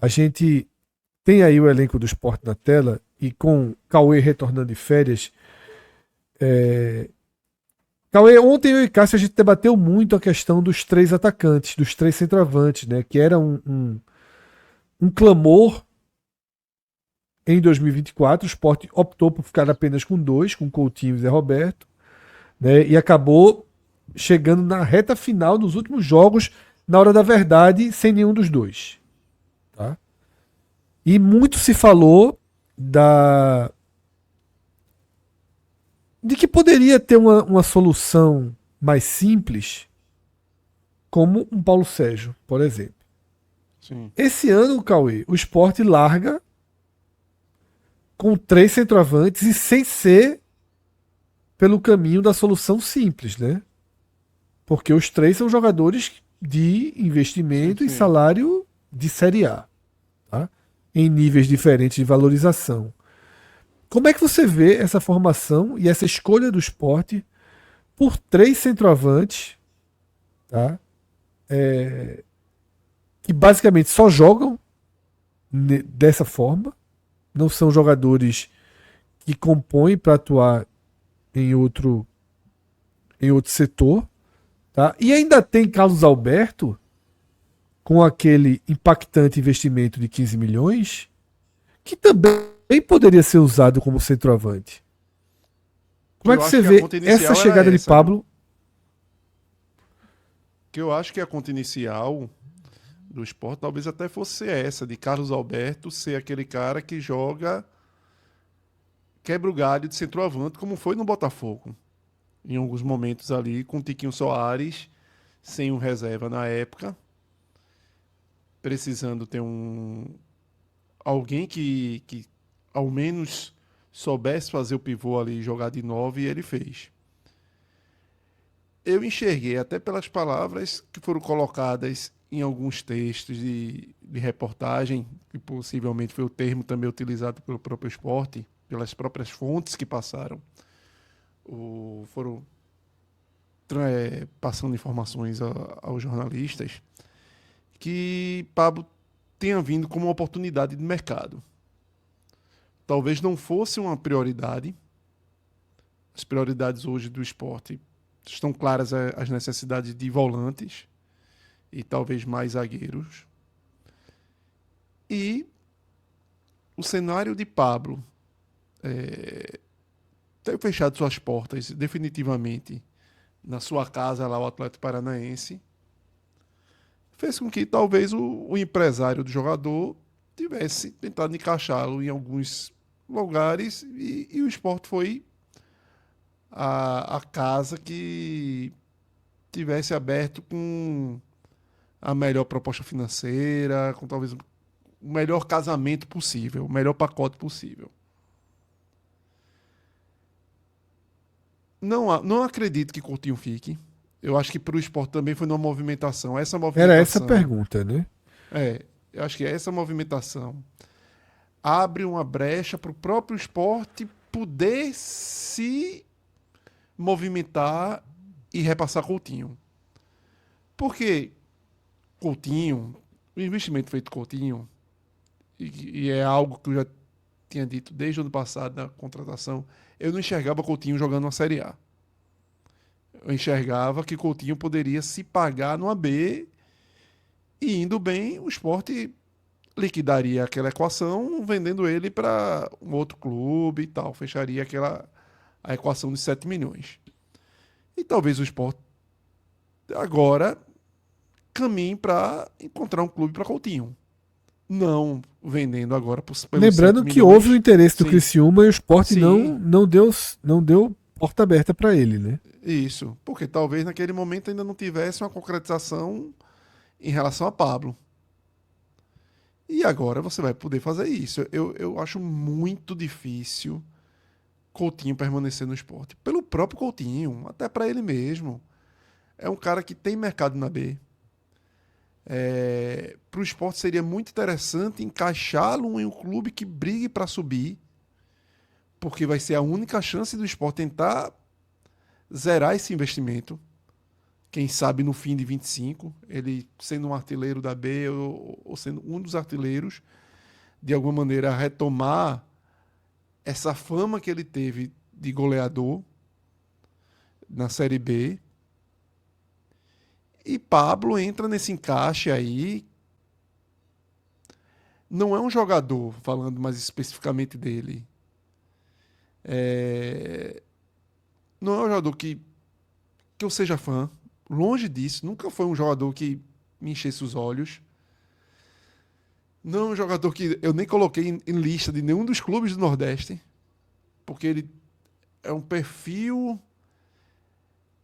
A gente tem aí o elenco do Sport na tela e com Cauê retornando de férias. Cauê, ontem eu e Cássio a gente debateu muito a questão dos três atacantes, dos três centroavantes, né? Que era um clamor em 2024. O Sport optou por ficar apenas com dois, com Coutinho e Zé Roberto, né? E acabou chegando na reta final dos últimos jogos, na hora da verdade, sem nenhum dos dois. Tá? E muito se falou de que poderia ter uma solução mais simples, como um Paulo Sérgio, por exemplo. Sim. Esse ano, Cauê, o Sport larga com três centroavantes e sem ser pelo caminho da solução simples, né? Porque os três são jogadores de Sim, investimento e sim. salário de Série A, tá? Em níveis diferentes de valorização. Como é que você vê essa formação e essa escolha do Sport por três centroavantes, tá? Que basicamente só jogam dessa forma, não são jogadores que compõem para atuar em outro setor, tá? E ainda tem Carlos Alberto com aquele impactante investimento de 15 milhões, que também poderia ser usado como centroavante. Que Como é eu que acho você que a vê conta essa inicial era chegada de essa, viu? Pablo? Que eu acho que a conta inicial do Sport talvez até fosse essa, de Carlos Alberto ser aquele cara que joga, quebra o galho de centroavante, como foi no Botafogo. Em alguns momentos ali, com o Tiquinho Soares, sem um reserva na época, precisando ter alguém que ao menos soubesse fazer o pivô ali e jogar de 9, e ele fez. Eu enxerguei, até pelas palavras que foram colocadas em alguns textos de reportagem, que possivelmente foi o termo também utilizado pelo próprio esporte, pelas próprias fontes que passaram, foram passando informações aos jornalistas, que Pablo tenha vindo como uma oportunidade de mercado. Talvez não fosse uma prioridade. As prioridades hoje do esporte estão claras, as necessidades de volantes e talvez mais zagueiros. E o cenário de Pablo ter fechado suas portas definitivamente na sua casa lá, o Atlético Paranaense, fez com que talvez o empresário do jogador tivesse tentado encaixá-lo em alguns lugares, e o esporte foi a casa que tivesse aberto com a melhor proposta financeira, com talvez o melhor casamento possível, o melhor pacote possível. Não acredito que Coutinho fique. Eu acho que para o esporte também foi uma movimentação. Essa Era essa a movimentação, pergunta, né? eu acho que essa movimentação abre uma brecha para o próprio esporte poder se movimentar e repassar Coutinho. Porque Coutinho, o investimento feito Coutinho, e é algo que eu já tinha dito desde o ano passado na contratação, eu não enxergava Coutinho jogando na Série A. Eu enxergava que Coutinho poderia se pagar no AB, e indo bem, o esporte liquidaria aquela equação vendendo ele para um outro clube e tal, fecharia a equação de 7 milhões. E talvez o esporte agora caminhe para encontrar um clube para Coutinho. Não vendendo agora pelos 7 Lembrando que houve o milhões. interesse do Sim, Criciúma e o Sport sim, não deu porta aberta para ele, né? isso. Porque talvez naquele momento ainda não tivesse uma concretização em relação a Pablo. E agora você vai poder fazer isso. Eu acho muito difícil Coutinho permanecer no esporte. Pelo próprio Coutinho, até para ele mesmo. É um cara que tem mercado na B. Para o esporte seria muito interessante encaixá-lo em um clube que brigue para subir, porque vai ser a única chance do esporte tentar zerar esse investimento, quem sabe no fim de 25, ele sendo um artilheiro da B ou sendo um dos artilheiros, de alguma maneira retomar essa fama que ele teve de goleador na Série B. E Pablo entra nesse encaixe aí. Não é um jogador, falando mais especificamente dele. Não é um jogador que eu seja fã. Longe disso. Nunca foi um jogador que me enchesse os olhos. Não é um jogador que eu nem coloquei em lista de nenhum dos clubes do Nordeste. Porque ele é um perfil...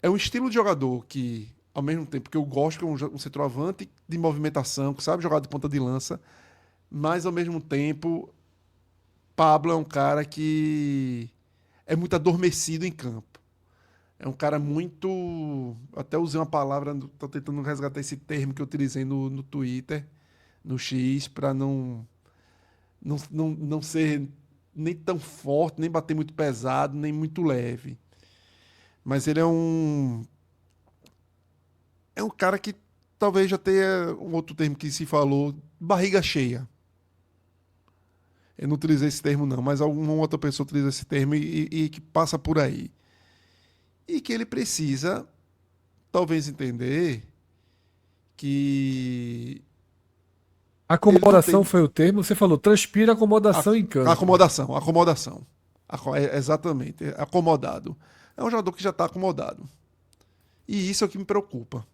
É um estilo de jogador que, ao mesmo tempo que eu gosto, que é um centroavante de movimentação, que sabe jogar de ponta de lança, mas ao mesmo tempo, Pablo é um cara que é muito adormecido em campo. É um cara muito... Até usei uma palavra, estou tentando resgatar esse termo que eu utilizei no Twitter, no X, para não ser nem tão forte, nem bater muito pesado, nem muito leve. Mas ele é um cara que talvez já tenha um outro termo que se falou, barriga cheia. Eu não utilizei esse termo não, mas alguma outra pessoa utiliza esse termo e que passa por aí. E que ele precisa, talvez, entender que... Acomodação foi o termo, você falou, transpira acomodação em campo. Acomodação. Exatamente, acomodado. É um jogador que já está acomodado. E isso é o que me preocupa.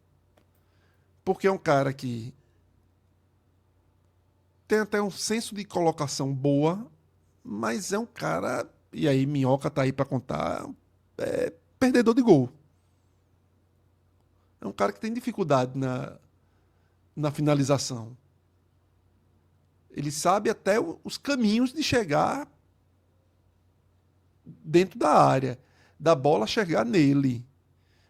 Porque é um cara que tem até um senso de colocação boa, mas é um cara, e aí Minhoca tá aí para contar, perdedor de gol. É um cara que tem dificuldade na finalização. Ele sabe até os caminhos de chegar dentro da área, da bola chegar nele.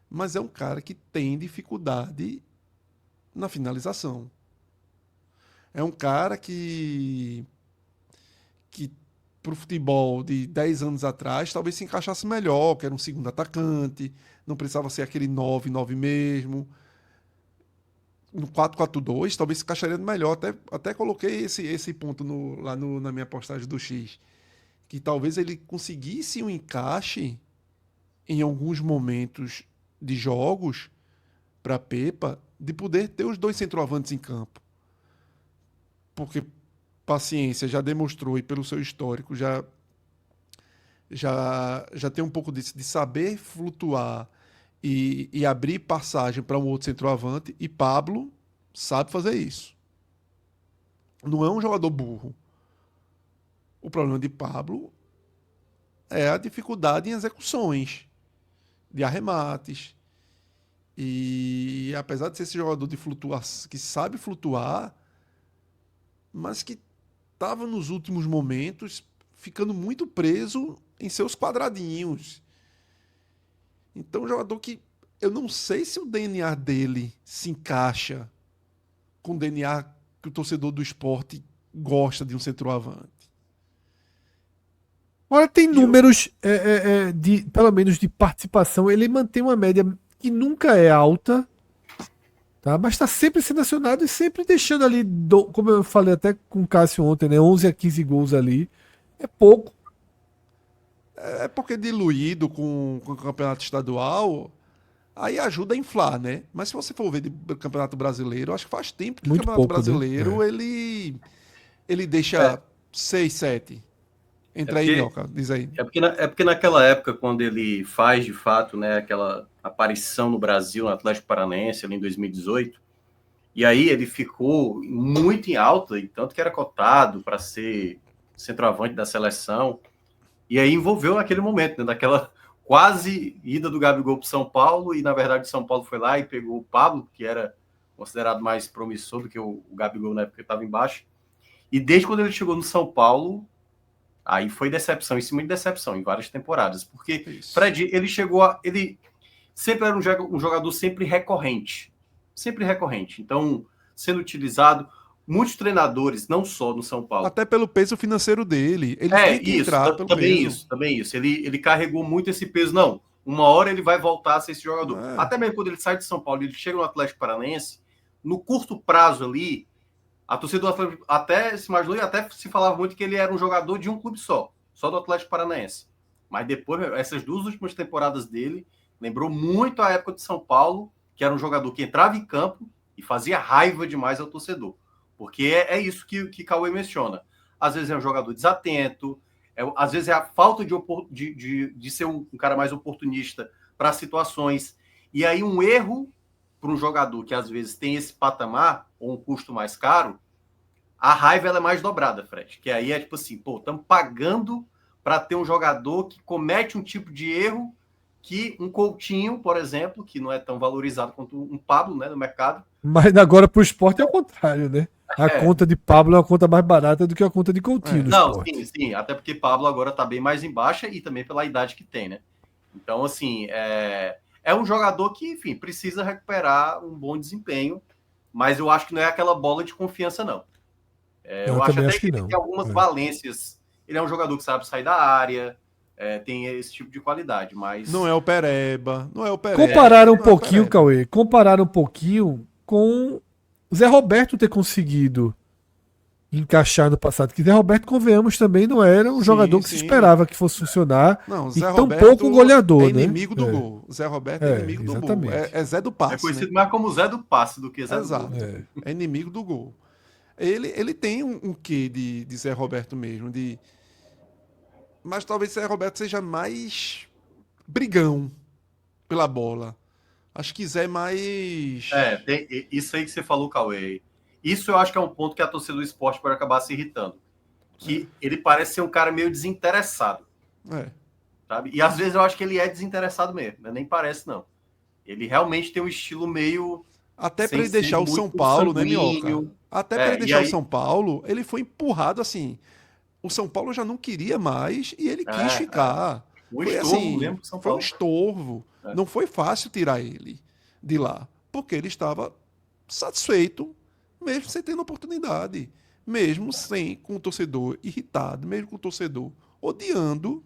Mas é um cara que tem dificuldade na finalização. É um cara que pro futebol de 10 anos atrás talvez se encaixasse melhor, que era um segundo atacante, não precisava ser aquele 9-9 mesmo. No 4-4-2 talvez se encaixaria melhor. Até coloquei esse ponto lá na minha postagem do X. Que talvez ele conseguisse um encaixe em alguns momentos de jogos para Pepa de poder ter os dois centroavantes em campo. Porque Paciência já demonstrou e pelo seu histórico já tem um pouco disso, de saber flutuar e abrir passagem para um outro centroavante, e Pablo sabe fazer isso. Não é um jogador burro. O problema de Pablo é a dificuldade em execuções, de arremates. E apesar de ser esse jogador de flutuação, que sabe flutuar, mas que estava nos últimos momentos ficando muito preso em seus quadradinhos. Então, um jogador que eu não sei se o DNA dele se encaixa com o DNA que o torcedor do esporte gosta de um centroavante. Olha, tem números, pelo menos de participação, ele mantém uma média que nunca é alta, tá? Mas está sempre sendo acionado e sempre deixando ali, como eu falei até com o Cássio ontem, né? 11 a 15 gols ali. É pouco. É porque diluído com o campeonato estadual, aí ajuda a inflar, né? Mas se você for ver do campeonato brasileiro, acho que faz tempo que Muito o campeonato pouco, brasileiro né? ele deixa 6, 7. Entra aí, Minhoca, diz aí. É porque naquela época, quando ele faz, de fato, né, aquela aparição no Brasil, no Atlético Paranaense, ali em 2018, e aí ele ficou muito em alta, e tanto que era cotado para ser centroavante da seleção, e aí envolveu naquele momento, né, daquela quase ida do Gabigol para São Paulo, e na verdade o São Paulo foi lá e pegou o Pablo, que era considerado mais promissor do que o Gabigol na época que estava embaixo, e desde quando ele chegou no São Paulo, aí foi decepção em cima de decepção em várias temporadas, porque Fred, ele sempre era um jogador sempre recorrente, então sendo utilizado, muitos treinadores, não só no São Paulo, até pelo peso financeiro dele, ele tem que entrar pelo peso. Também isso, ele carregou muito esse peso, não, uma hora ele vai voltar a ser esse jogador. É. Até mesmo quando ele sai de São Paulo e ele chega no Atlético Paranaense, no curto prazo ali, a torcida do Atlético até se imaginou e até se falava muito que ele era um jogador de um clube só do Atlético Paranaense. Mas depois, essas 2 últimas temporadas dele, lembrou muito a época de São Paulo, que era um jogador que entrava em campo e fazia raiva demais ao torcedor. Porque é isso que Cauê menciona. Às vezes é um jogador desatento, às vezes é a falta de ser um cara mais oportunista para situações. E aí um erro para um jogador que às vezes tem esse patamar ou um custo mais caro, a raiva ela é mais dobrada, Fred. Que aí é tipo assim, pô, estamos pagando para ter um jogador que comete um tipo de erro que um Coutinho, por exemplo, que não é tão valorizado quanto um Pablo, né, no mercado. Mas agora pro esporte é o contrário, né? A conta de Pablo é uma conta mais barata do que a conta de Coutinho no Não, esporte. sim, até porque Pablo agora tá bem mais em baixa e também pela idade que tem, né? Então, assim, é um jogador que, enfim, precisa recuperar um bom desempenho, mas eu acho que não é aquela bola de confiança, não. Eu acho até que ele tem algumas valências. Ele é um jogador que sabe sair da área, tem esse tipo de qualidade, mas... Não é o Pereba. Compararam um pouquinho, Cauê, compararam um pouquinho com o Zé Roberto ter conseguido encaixar no passado. Que Zé Roberto, convenhamos, também não era um jogador que se esperava que fosse funcionar. Não, e tão pouco um goleador, é inimigo do gol. Zé Roberto é inimigo do gol. É Zé do passe. É conhecido mais como Zé do passe do que Zé do gol. É inimigo do gol. Ele tem um quê de Zé Roberto mesmo, mas talvez Zé Roberto seja mais brigão pela bola. Acho que Zé é mais... tem isso aí que você falou, Cauê. Isso eu acho que é um ponto que a torcida do esporte pode acabar se irritando. Que ele parece ser um cara meio desinteressado. Sabe? E às vezes eu acho que ele é desinteressado mesmo. Nem parece, não. Ele realmente tem um estilo meio... Até para ele deixar o São Paulo, né, Minhoca? Até para ele deixar o São Paulo, ele foi empurrado assim. O São Paulo já não queria mais e ele quis ficar. Foi assim, mesmo São Paulo. Foi um estorvo. Não foi fácil tirar ele de lá, porque ele estava satisfeito, mesmo sem ter oportunidade, mesmo com o torcedor irritado, mesmo com o torcedor odiando.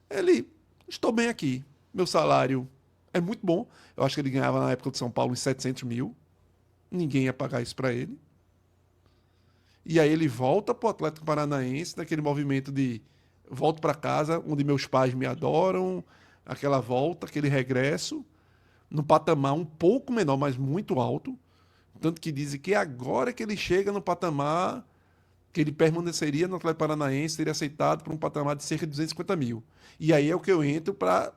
Ele, estou bem aqui, meu salário é muito bom. Eu acho que ele ganhava na época de São Paulo uns 700 mil. Ninguém ia pagar isso para ele. E aí ele volta para o Atlético Paranaense, naquele movimento de volto para casa, onde meus pais me adoram, aquela volta, aquele regresso, no patamar um pouco menor, mas muito alto. Tanto que dizem que agora que ele chega no patamar que ele permaneceria no Atlético Paranaense, seria aceitado por um patamar de cerca de 250 mil. E aí é o que eu entro para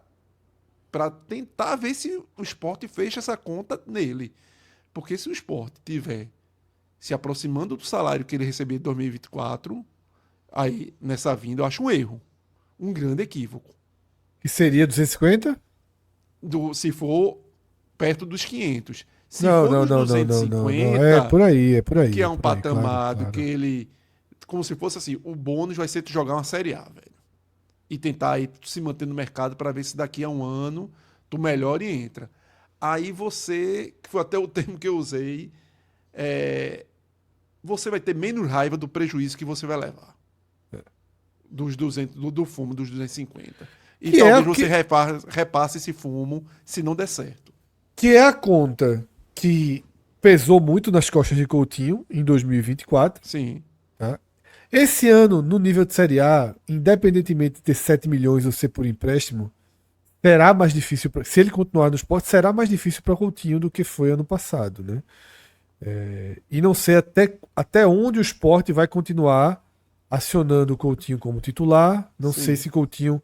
tentar ver se o Sport fecha essa conta nele. Porque se o Sport tiver se aproximando do salário que ele recebia em 2024, aí nessa vinda eu acho um erro. Um grande equívoco. E seria 250? Se for perto dos 500. Se não, for não, dos não, 250, não. É por aí. Que é um patamar claro. que ele... Como se fosse assim, o bônus vai ser tu jogar uma Série A, velho. E tentar aí se manter no mercado para ver se daqui a um ano tu melhora e entra. Aí você, que foi até o termo que eu usei, você vai ter menos raiva do prejuízo que você vai levar. Dos 200, do fumo dos 250. E que talvez você repasse esse fumo se não der certo. Que é a conta que pesou muito nas costas de Coutinho em 2024. Sim. Tá? Esse ano, no nível de Série A, independentemente de ter 7 milhões ou ser por empréstimo, será mais difícil, se ele continuar no Sport, será mais difícil para Coutinho do que foi ano passado. Né? E não sei até onde o Sport vai continuar acionando o Coutinho como titular. Não sei se Coutinho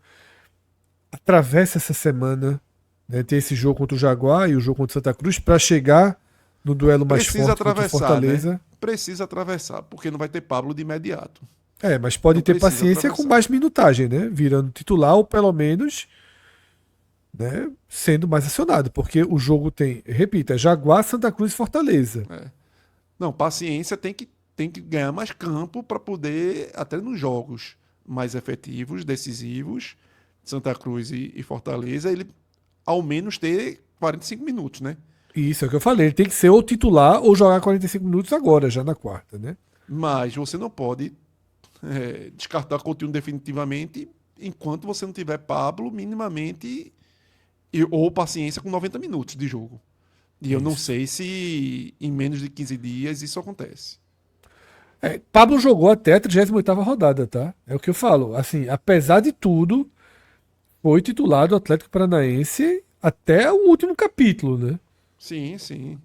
atravessa essa semana, né, ter esse jogo contra o Jaguar e o jogo contra o Santa Cruz para chegar no duelo mais forte contra o Fortaleza. Né? Precisa atravessar, porque não vai ter Pablo de imediato. Mas pode ter paciência com mais minutagem, né? Virando titular ou pelo menos, né, sendo mais acionado, porque o jogo tem, repita, Jaguar, Santa Cruz e Fortaleza. Não, paciência, tem que ganhar mais campo para poder, até nos jogos mais efetivos, decisivos, Santa Cruz e Fortaleza, ele ao menos ter 45 minutos, né? Isso é o que eu falei, ele tem que ser ou titular ou jogar 45 minutos agora, já na quarta, né? Mas você não pode descartar Coutinho definitivamente enquanto você não tiver Pablo minimamente Ou paciência com 90 minutos de jogo. E eu não sei se em menos de 15 dias isso acontece. Pablo jogou até a 38ª rodada, tá? É o que eu falo. Assim, apesar de tudo, foi titular do Atlético Paranaense até o último capítulo, né? Sim, sim.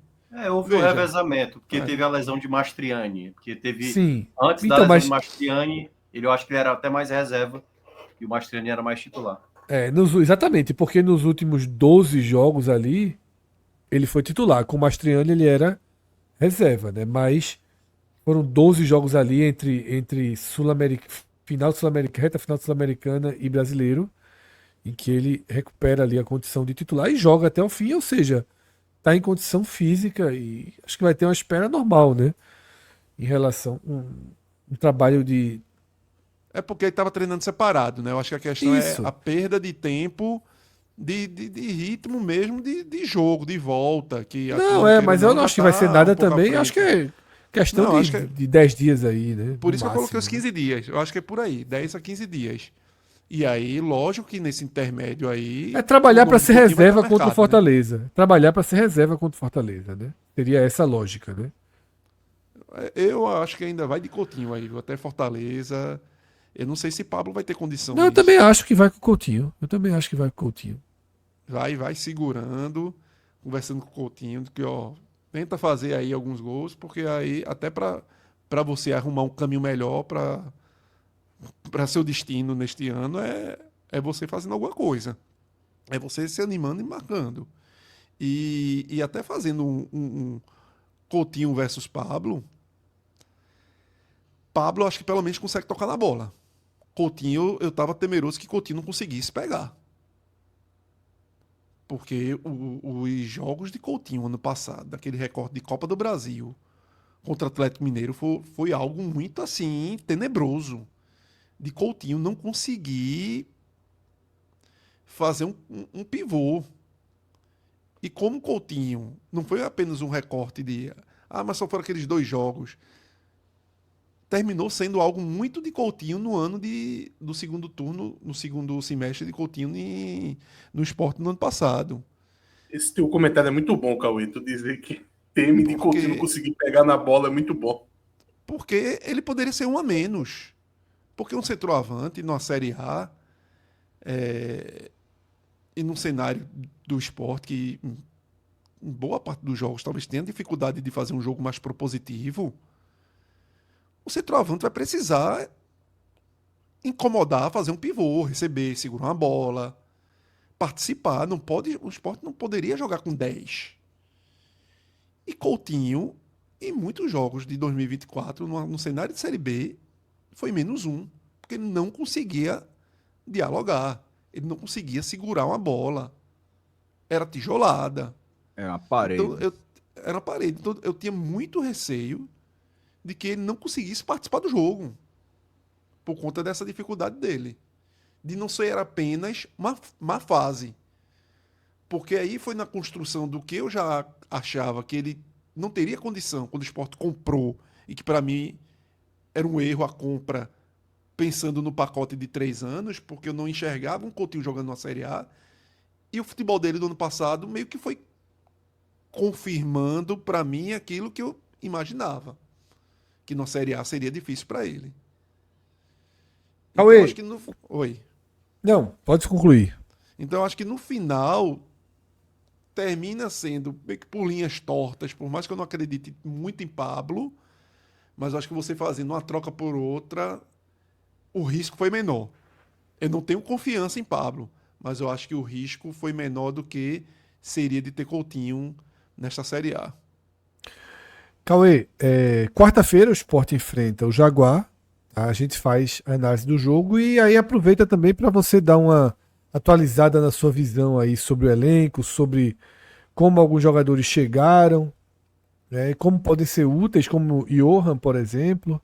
Houve um Veja. revezamento, porque teve a lesão de Mastriani. Porque teve. Sim. Antes da Então, lesão mas de Mastriani, eu acho que ele era até mais reserva. E o Mastriani era mais titular. exatamente, porque nos últimos 12 jogos ali, ele foi titular. Com o Mastriani ele era reserva, né? Mas foram 12 jogos ali entre final Sul-Americana, reta final Sul-Americana e brasileiro, em que ele recupera ali a condição de titular e joga até o fim, ou seja, tá em condição física e acho que vai ter uma espera normal, né? Em relação a um trabalho de. É porque ele estava treinando separado, né? Eu acho que a questão é Isso. a perda de tempo, de ritmo mesmo, de jogo, de volta. Que a Não, turma, queira ou mas eu não, não já acho que vai ser tá um nada pouco à também. Acho que frente. é questão Não, acho que de 10 dias aí, né? por No isso que eu coloquei os máximo, né? 15 dias. Eu acho que é por aí, 10 a 15 dias. E aí, lógico que nesse intermédio aí, É o trabalhar para nome de ser Coutinho vai estar reserva no contra o mercado, né? Fortaleza. Trabalhar para ser reserva contra o Fortaleza, né? Seria essa a lógica, né? Eu acho que ainda vai de Coutinho aí, viu? Até Fortaleza. Eu não sei se Pablo vai ter Não, eu também condições. acho que vai com o Coutinho. Eu também acho que vai com o Coutinho. Vai segurando, conversando com o Coutinho, que ó, tenta fazer aí alguns gols, porque aí até para você arrumar um caminho melhor para seu destino neste ano é você fazendo alguma coisa. É você se animando e marcando. E até fazendo um Coutinho versus Pablo. Pablo acho que pelo menos consegue tocar na bola. Coutinho, eu tava temeroso que Coutinho não conseguisse pegar. Porque os jogos de Coutinho ano passado, daquele recorde de Copa do Brasil contra o Atlético Mineiro, foi algo muito assim, tenebroso. De Coutinho não conseguir fazer um pivô. E como Coutinho não foi apenas um recorte de. Ah, mas só foram aqueles 2 jogos. Terminou sendo algo muito de Coutinho no ano do segundo turno, no segundo semestre de Coutinho no Sport no ano passado. Esse teu comentário é muito bom, Cauê. Tu dizer que teme de Coutinho não Porque, conseguir pegar na bola é muito bom. porque ele poderia ser um a menos. Porque um centroavante numa Série A e num cenário do esporte que em boa parte dos jogos talvez tenha dificuldade de fazer um jogo mais propositivo, o centroavante vai precisar incomodar, fazer um pivô, receber, segurar uma bola, participar. Não pode, o esporte não poderia jogar com 10. E Coutinho, em muitos jogos de 2024, no cenário de Série B, foi -1. Porque ele não conseguia dialogar. Ele não conseguia segurar uma bola. Era tijolada. É uma parede. Então, era uma parede. Então, eu tinha muito receio de que ele não conseguisse participar do jogo. Por conta dessa dificuldade dele. De não ser apenas uma má fase. Porque aí foi na construção do que eu já achava que ele não teria condição quando o Sport comprou, e que para mim era um erro a compra, pensando no pacote de 3 anos, porque eu não enxergava um Coutinho jogando na Série A, e o futebol dele do ano passado meio que foi confirmando para mim aquilo que eu imaginava, que na Série A seria difícil para ele. Então Cauê. acho que no... Oi. Não, pode concluir. Então acho que no final termina sendo meio que por linhas tortas, por mais que eu não acredite muito em Pablo, mas acho que você fazendo uma troca por outra, o risco foi menor. Eu não tenho confiança em Pablo, mas eu acho que o risco foi menor do que seria de ter Coutinho nesta Série A. Cauê, quarta-feira o Sport enfrenta o Jaguar. Tá? A gente faz a análise do jogo e aí aproveita também para você dar uma atualizada na sua visão aí sobre o elenco, sobre como alguns jogadores chegaram, né, como podem ser úteis, como o Johan, por exemplo.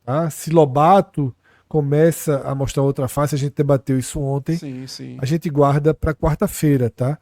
Tá? Se Lobato começa a mostrar outra face, a gente debateu isso ontem, Sim, sim. a gente guarda para quarta-feira, tá?